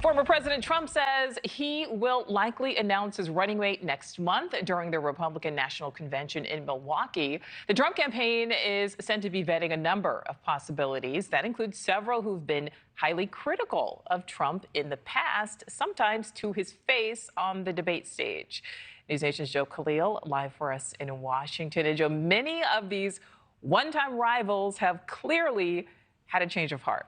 Former President Trump says he will likely announce his running mate next month during the Republican National Convention in Milwaukee. The Trump campaign is said to be vetting a number of possibilities. That includes several who've been highly critical of Trump in the past, sometimes to his face on the debate stage. NewsNation's Joe Khalil live for us in Washington. And Joe, many of these one-time rivals have clearly had a change of heart.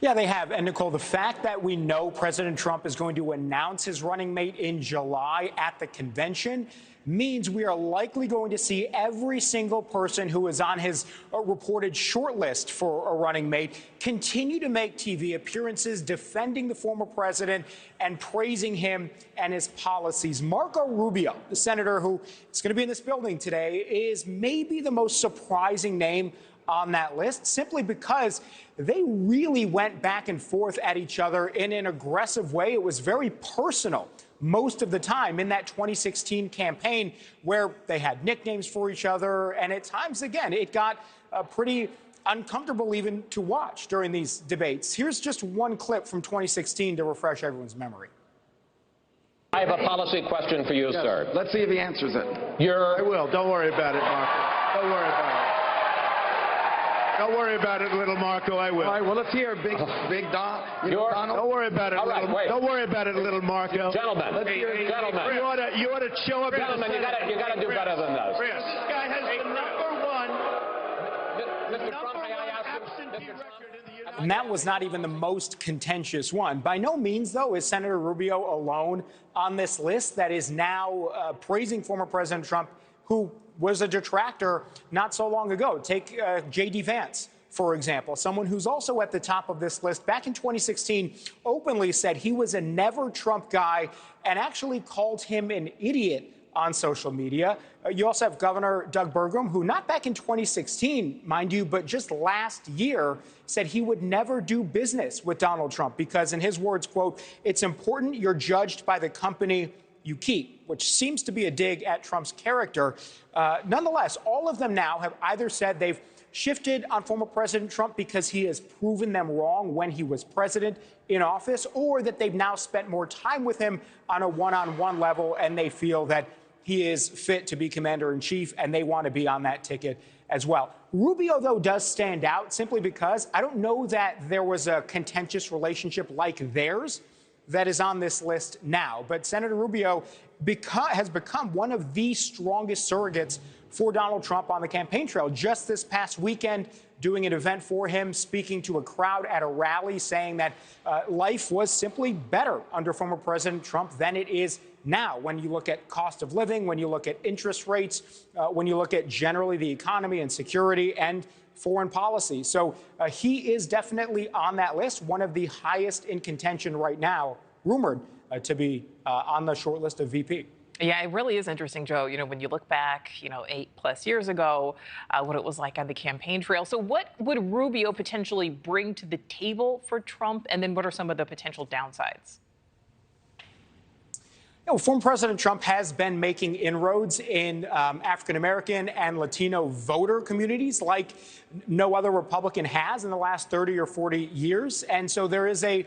Yeah, they have. And Nichole, the fact that we know President Trump is going to announce his running mate in July at the convention means we are likely going to see every single person who is on his reported shortlist for a running mate continue to make TV appearances defending the former president and praising him and his policies. Marco Rubio, the senator who is going to be in this building today, is maybe the most surprising name on that list, simply because they really went back and forth at each other in an aggressive way. It was very personal most of the time in that 2016 campaign, where they had nicknames for each other. And at times, again, it got pretty uncomfortable even to watch during these debates. Here's just one clip from 2016 to refresh everyone's memory. I have a policy question for you, yes, sir. Let's see if he answers it. I will. Don't worry about it, Marco. Don't worry about it. Don't worry about it, little Marco. I will. All right. Well, let's hear Big Don. Donald. Don't worry about it. All right, wait. Don't worry about it, little Marco. Gentlemen. Gentlemen. You ought to show up. Gentlemen, you got to do better than this. This guy has the number one. Mr. Trump, may I ask you? Mr. Trump? And that was not even the most contentious one. By no means, though, is Senator Rubio alone on this list that is now praising former President Trump, who was a detractor not so long ago. Take J.D. Vance, for example, someone who's also at the top of this list. Back in 2016, openly said he was a never Trump guy and actually called him an idiot on social media. You also have Governor Doug Burgum, who not back in 2016, mind you, but just last year said he would never do business with Donald Trump because, in his words, quote, "It's important you're judged by the company you keep," which seems to be a dig at Trump's character. Nonetheless, all of them now have either said they've shifted on former President Trump because he has proven them wrong when he was president in office, or that they've now spent more time with him on a one-on-one level and they feel that he is fit to be commander-in-chief and they want to be on that ticket as well. Rubio, though, does stand out simply because I don't know that there was a contentious relationship like theirs that is on this list now. But Senator Rubio has become one of the strongest surrogates for Donald Trump on the campaign trail. Just this past weekend, doing an event for him, speaking to a crowd at a rally, saying that life was simply better under former President Trump than it is now. When you look at cost of living, when you look at interest rates, when you look at generally the economy and security and foreign policy. So he is definitely on that list, one of the highest in contention right now, rumored to be on the short list of VP. Yeah, it really is interesting, Joe. You know, when you look back, 8+ years ago, what it was like on the campaign trail. So what would Rubio potentially bring to the table for Trump? And then what are some of the potential downsides? Former President Trump has been making inroads in African-American and Latino voter communities like no other Republican has in the last 30 or 40 years. And so there is a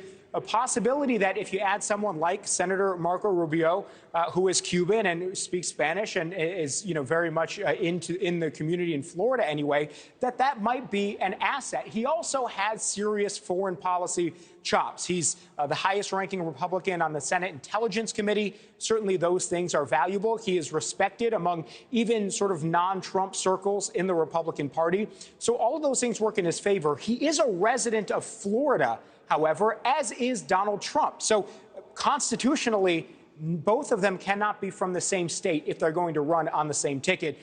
possibility that if you add someone like Senator Marco Rubio, who is Cuban and who speaks Spanish and is, very much in the community in Florida anyway, that might be an asset. He also has serious foreign policy chops. He's the highest ranking Republican on the Senate Intelligence Committee. Certainly those things are valuable. He is respected among even sort of non-Trump circles in the Republican Party. So all of those things work in his favor. He is a resident of Florida, however, as is Donald Trump. So constitutionally, both of them cannot be from the same state if they're going to run on the same ticket.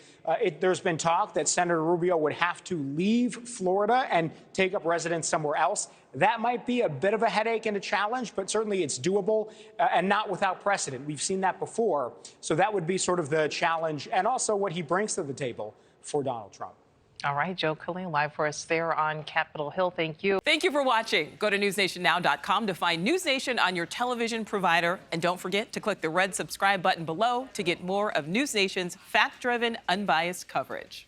There's been talk that Senator Rubio would have to leave Florida and take up residence somewhere else. That might be a bit of a headache and a challenge, but certainly it's doable and not without precedent. We've seen that before. So that would be sort of the challenge and also what he brings to the table for Donald Trump. All right, Joe Khalil live for us there on Capitol Hill. Thank you. Thank you for watching. Go to newsnationnow.com to find News Nation on your television provider. And don't forget to click the red subscribe button below to get more of News Nation's fact-driven, unbiased coverage.